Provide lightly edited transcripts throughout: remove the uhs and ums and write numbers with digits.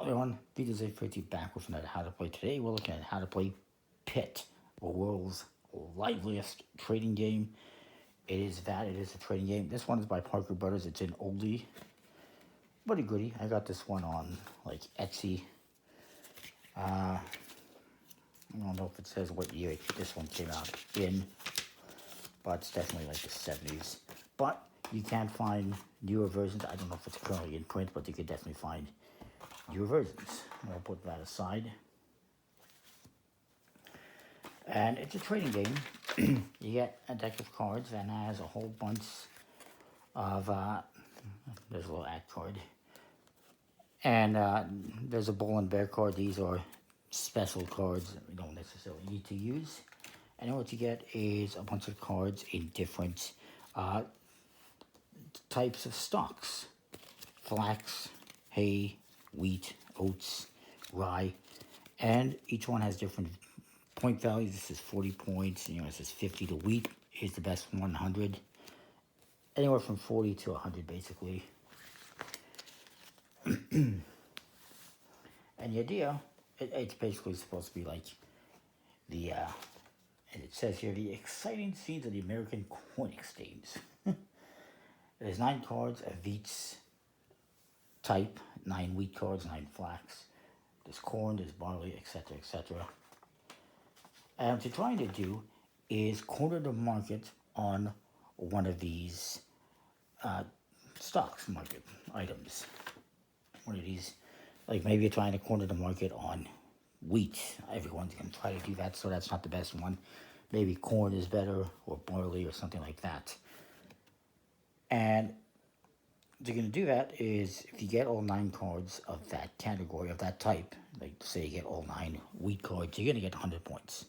everyone, Peter's 850 back with another How to Play. Today we're looking at how to play Pit, the world's liveliest trading game. It is a trading game. This one is by Parker Brothers. It's an oldie, but a goodie. I got this one on like Etsy. I don't know if it says what year this one came out in, but it's definitely like the 70s. But you can find newer versions. I don't know if it's currently in print, but you could definitely find newer versions. I'll put that aside. And it's a trading game. You get a deck of cards and has a whole bunch of, there's a little ad card. And there's a bull and bear card. These are special cards that we don't necessarily need to use. And then what you get is a bunch of cards in different types of stocks. Flax, hay, wheat, oats, rye. And each one has different point values. This is 40 points. This is 50 to wheat is the best 100. Anywhere from 40 to 100 basically. And the idea, it's basically supposed to be like the, and it says here, the exciting scenes of the American Corn Exchange. There's 9 cards of each type, 9 wheat cards, 9 flax. There's corn, there's barley, etc., etc. And what you're trying to do is corner the market on one of these stocks market items. One of these, like maybe you're trying to corner the market on wheat. Everyone's going to try to do that, so that's not the best one. Maybe corn is better, or barley, or something like that. And what you're going to do that is, if you get all 9 cards of that category, of that type, like say you get all 9 wheat cards, you're going to get 100 points.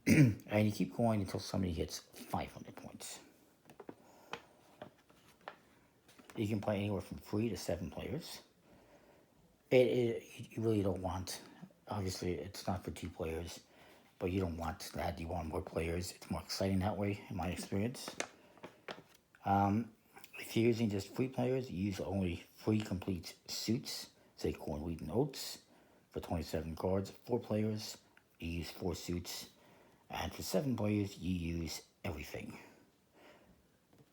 And you keep going until somebody hits 500 points. You can play anywhere from 3 to 7 players. You really don't want, obviously it's not for 2 players, but you don't want that. You want more players. It's more exciting that way, in my experience. If you're using just 3 players, you use only 3 complete suits, say corn, wheat, and oats, for 27 cards. 4 players, you use 4 suits. And for 7 players, you use everything.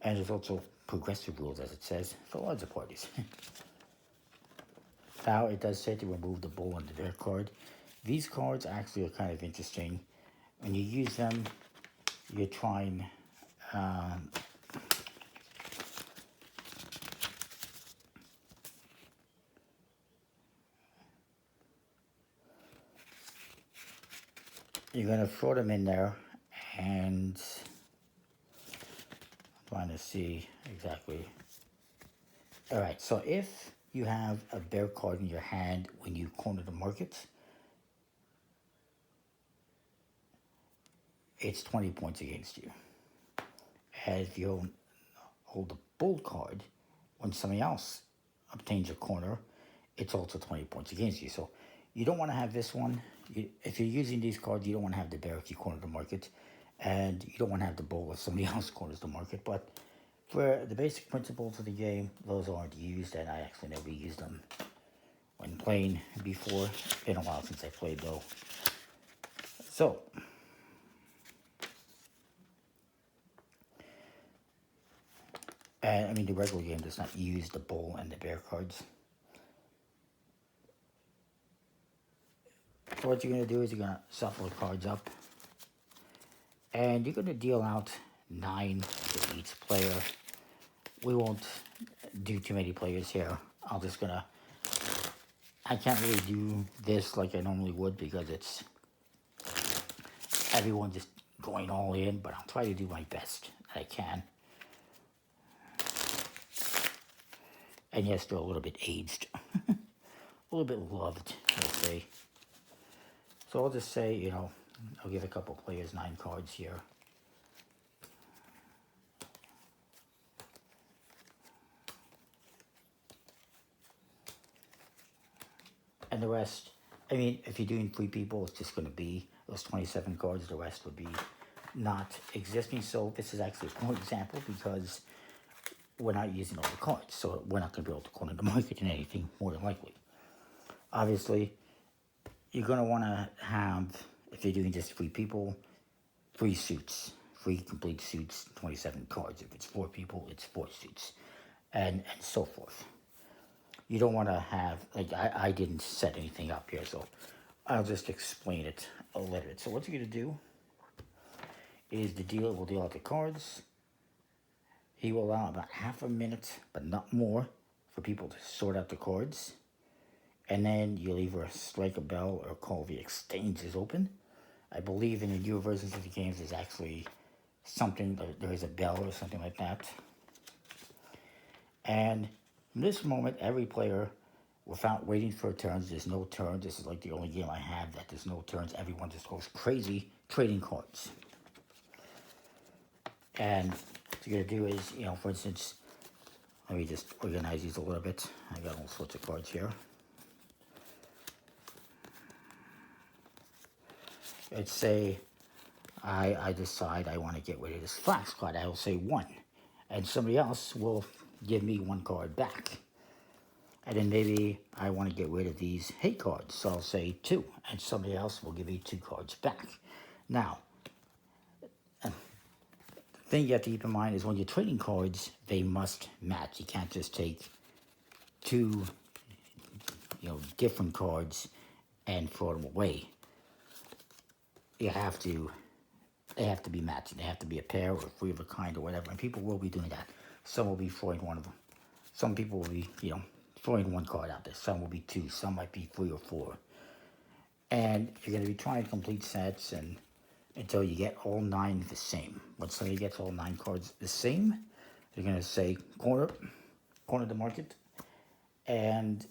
And there's also progressive rules, as it says, for lots of parties. Now, it does say to remove the bull and the bear card. These cards actually are kind of interesting. When you use them, you're trying... you're going to throw them in there, and I'm trying to see exactly. All right, so if you have a bear card in your hand when you corner the market, it's 20 points against you. And if you hold the bull card when somebody else obtains a corner, it's also 20 points against you. So you don't want to have this one. If you're using these cards, you don't want to have the bear if you corner the market. And you don't want to have the bull if somebody else corners the market. But for the basic principles of the game, those aren't used, and I actually never used them when playing before. It's been a while since I played, though. So, and I mean, the regular game does not use the bull and the bear cards. So what you're going to do is you're going to shuffle the cards up, and you're going to deal out 9 to each player. We won't do too many players here. I can't really do this like I normally would because it's everyone just going all in, but I'll try to do my best that I can. And yes, they're a little bit aged. A little bit loved, let's say. So I'll just say, I'll give a couple players 9 cards here. And the rest, I mean, if you're doing 3 people, it's just going to be those 27 cards. The rest would be not existing. So this is actually a poor example because we're not using all the cards, so we're not going to be able to corner the market in anything, more than likely. Obviously, you're going to want to have, if you're doing just 3 people, 3 suits, 3 complete suits, 27 cards. If it's 4 people, it's 4 suits, and so forth. You don't want to have, like, I didn't set anything up here, so I'll just explain it a little bit. So what you're going to do is the dealer will deal out the cards. He will allow about half a minute, but not more, for people to sort out the cards. And then you'll either strike a bell or call the exchange is open. I believe in the newer versions of the games there's actually something, there is a bell or something like that. And from this moment, every player, without waiting for turns, there's no turns. This is like the only game I have that there's no turns. Everyone just goes crazy trading cards. And what you're going to do is, for instance, let me just organize these a little bit. I got all sorts of cards here. Let's say I decide I want to get rid of this flax card. I will say 1. And somebody else will give me 1 card back. And then maybe I want to get rid of these hate cards. So I'll say 2. And somebody else will give me 2 cards back. Now, the thing you have to keep in mind is when you're trading cards, they must match. You can't just take 2 different cards and throw them away. They have to be matching. They have to be a pair or 3 of a kind or whatever. And people will be doing that. Some will be throwing one of them. Some people will be, throwing 1 card out there. Some will be 2. Some might be 3 or 4. And you're going to be trying to complete sets and until you get all 9 the same. When somebody gets all 9 cards the same, you're going to say corner the market, and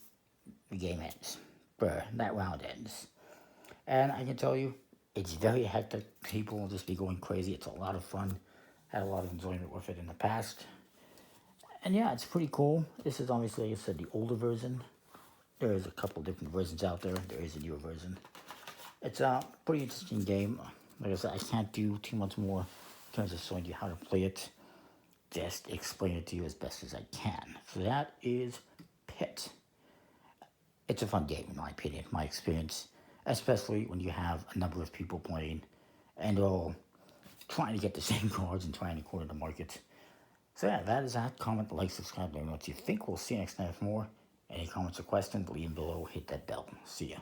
the game ends. That round ends. And I can tell you, it's very hectic. People will just be going crazy. It's a lot of fun. Had a lot of enjoyment with it in the past. And yeah, it's pretty cool. This is obviously, like I said, the older version. There is a couple different versions out there. There is a newer version. It's a pretty interesting game. Like I said, I can't do too much more in terms of showing you how to play it. Just explain it to you as best as I can. So that is Pit. It's a fun game, in my opinion, my experience. Especially when you have a number of people playing and all trying to get the same cards and trying to corner the market. So yeah, that is that. Comment, like, subscribe, let me know what you think. We'll see you next time for more. Any comments or questions, leave them below. Hit that bell. See ya.